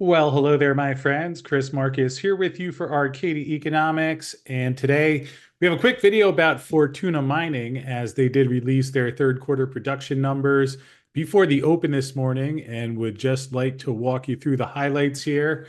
Well, hello there, my friends. Chris Marcus here with you for Arcadia Economics. And today we have a quick video about Fortuna Mining as they did release their third quarter production numbers before the open this morning, and would just like to walk you through the highlights here,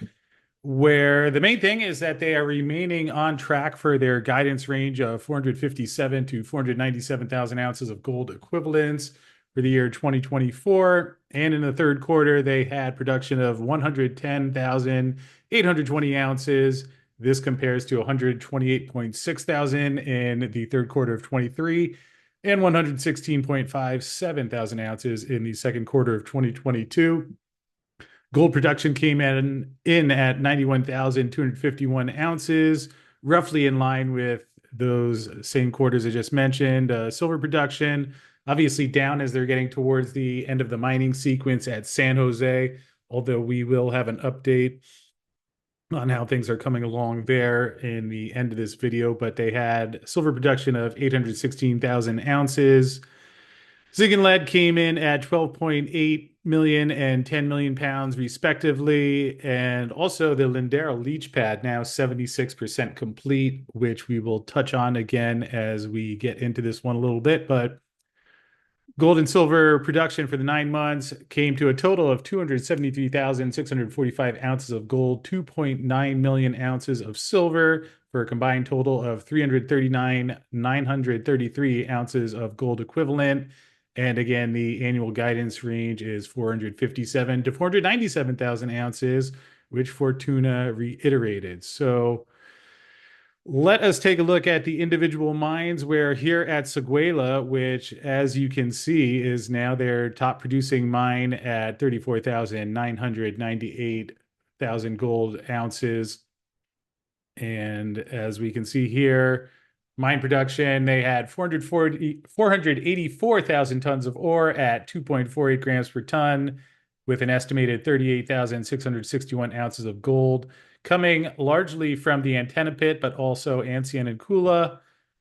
where the main thing is that they are remaining on track for their guidance range of 457 to 497,000 ounces of gold equivalents for the year 2024. And in the third quarter, they had production of 110,820 ounces. This compares to 128.6 thousand in the third quarter of 23 and 116.57 thousand ounces in the second quarter of 2022. Gold production came in at 91,251 ounces, roughly in line with those same quarters I just mentioned. Silver production, obviously down as they're getting towards the end of the mining sequence at San Jose, although we will have an update on how things are coming along there in the end of this video. But they had silver production of 816,000 ounces. Zinc and lead came in at 12.8 million and 10 million pounds respectively. And also the Lindero leach pad now 76% complete, which we will touch on again as we get into this one a little bit. But gold and silver production for the 9 months came to a total of 273,645 ounces of gold, 2.9 million ounces of silver, for a combined total of 339,933 ounces of gold equivalent. And again, the annual guidance range is 457 to 497,000 ounces, which Fortuna reiterated. So let us take a look at the individual mines, where here at Séguéla, which as you can see is now their top producing mine at 34,998,000 gold ounces. And as we can see here, mine production, they had 484,000 tons of ore at 2.48 grams per ton, with an estimated 38,661 ounces of gold, coming largely from the Antenna pit, but also Ancien and Kula.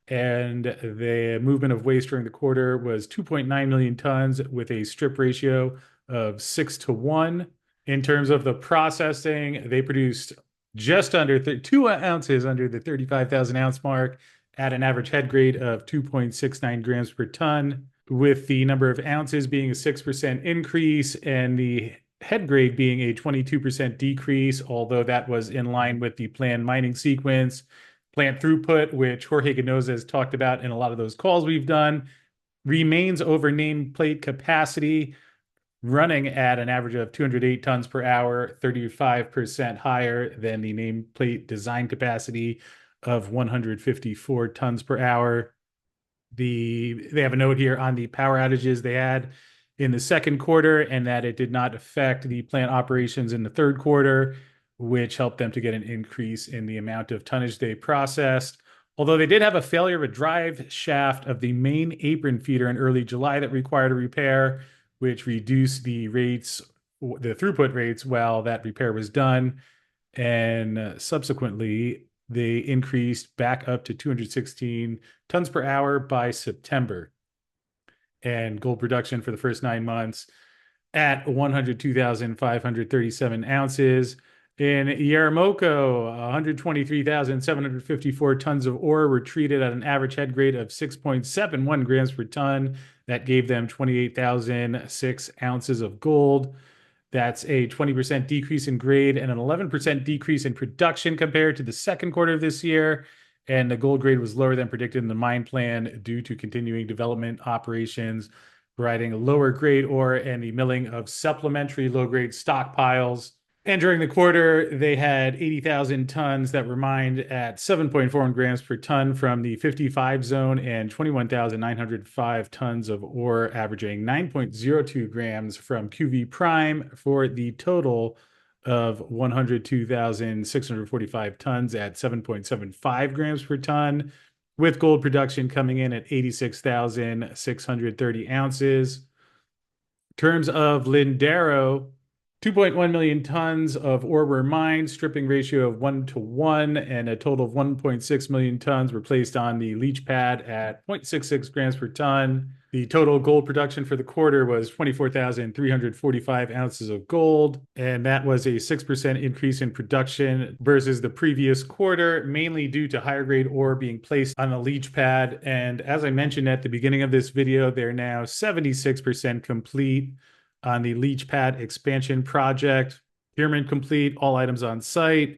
And the movement of waste during the quarter was 2.9 million tons, with a strip ratio of 6 to 1. In terms of the processing, they produced just under 2 ounces under the 35,000 ounce mark at an average head grade of 2.69 grams per ton, with the number of ounces being a 6% increase and the head grade being a 22% decrease, although that was in line with the planned mining sequence. Plant throughput, which Jorge Ganoza has talked about in a lot of those calls we've done, remains over nameplate capacity, running at an average of 208 tons per hour, 35% higher than the nameplate design capacity of 154 tons per hour. They have a note here on the power outages they had in the second quarter, and that it did not affect the plant operations in the third quarter, which helped them to get an increase in the amount of tonnage they processed. Although they did have a failure of a drive shaft of the main apron feeder in early July that required a repair, which reduced the throughput rates while that repair was done. And subsequently, they increased back up to 216 tons per hour by September. And gold production for the first 9 months at 102,537 ounces. In Yaramoko, 123,754 tons of ore were treated at an average head grade of 6.71 grams per ton. That gave them 28,006 ounces of gold. That's a 20% decrease in grade and an 11% decrease in production compared to the second quarter of this year. And the gold grade was lower than predicted in the mine plan due to continuing development operations, providing lower grade ore and the milling of supplementary low grade stockpiles. And during the quarter, they had 80,000 tons that were mined at 7.41 grams per ton from the 55 zone, and 21,905 tons of ore averaging 9.02 grams from QV prime, for the total of 102,645 tons at 7.75 grams per ton, with gold production coming in at 86,630 ounces. In terms of Lindero, 2.1 million tons of ore were mined, stripping ratio of 1 to 1, and a total of 1.6 million tons were placed on the leach pad at 0.66 grams per ton. The total gold production for the quarter was 24,345 ounces of gold, and that was a 6% increase in production versus the previous quarter, mainly due to higher grade ore being placed on the leach pad. And as I mentioned at the beginning of this video, they're now 76% complete on the leach pad expansion project. Procurement complete, all items on site.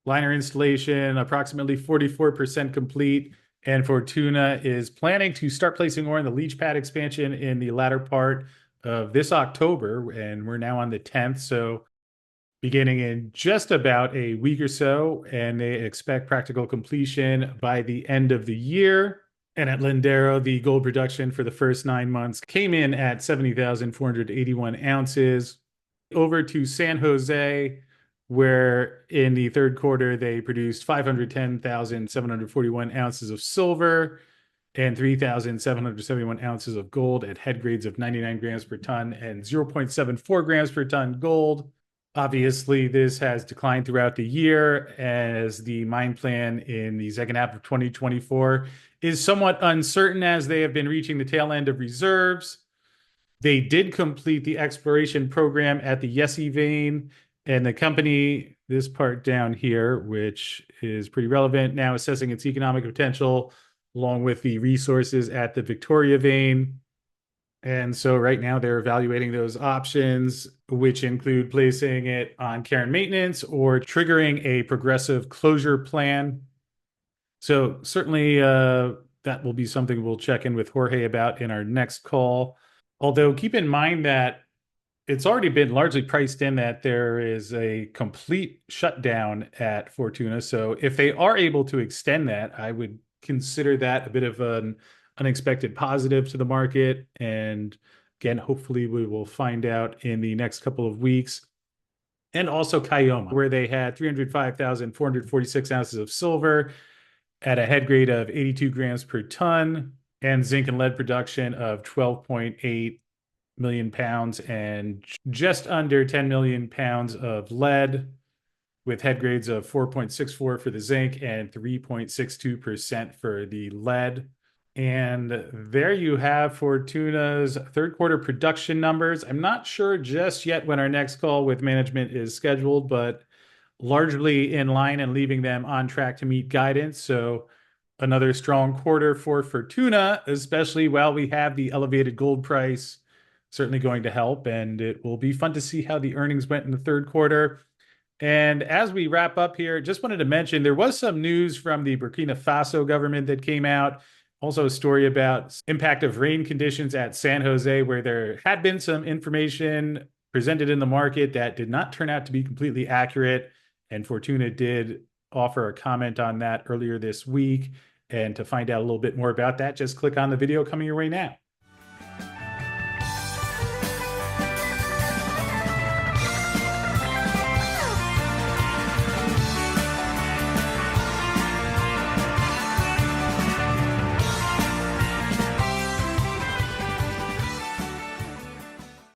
Liner installation approximately 44% complete. And Fortuna is planning to start placing ore in the leach pad expansion in the latter part of this October. And we're now on the 10th. So beginning in just about a week or so. And they expect practical completion by the end of the year. And at Lindero, the gold production for the first 9 months came in at 70,481 ounces. Over to San Jose, where in the third quarter they produced 510,741 ounces of silver and 3,771 ounces of gold at head grades of 99 grams per ton and 0.74 grams per ton gold. Obviously, this has declined throughout the year as the mine plan in the second half of 2024 is somewhat uncertain as they have been reaching the tail end of reserves. They did complete the exploration program at the Yessi vein, and the company, this part down here, which is pretty relevant, now assessing its economic potential along with the resources at the Victoria vein. And so right now they're evaluating those options, which include placing it on care and maintenance or triggering a progressive closure plan. So certainly that will be something we'll check in with Jorge about in our next call. Although keep in mind that it's already been largely priced in that there is a complete shutdown at Fortuna. So if they are able to extend that, I would consider that a bit of an unexpected positive to the market. And again, hopefully we will find out in the next couple of weeks. And also Caylloma, where they had 305,446 ounces of silver at a head grade of 82 grams per ton and zinc and lead production of 12.8 million pounds and just under 10 million pounds of lead with head grades of 4.64 for the zinc and 3.62% for the lead. And there you have Fortuna's third quarter production numbers. I'm not sure just yet when our next call with management is scheduled, but largely in line and leaving them on track to meet guidance. So another strong quarter for Fortuna, especially while we have the elevated gold price, certainly going to help. And it will be fun to see how the earnings went in the third quarter. And as we wrap up here, just wanted to mention there was some news from the Burkina Faso government that came out. Also a story about impact of rain conditions at San Jose, where there had been some information presented in the market that did not turn out to be completely accurate. And Fortuna did offer a comment on that earlier this week. And to find out a little bit more about that, just click on the video coming your way now.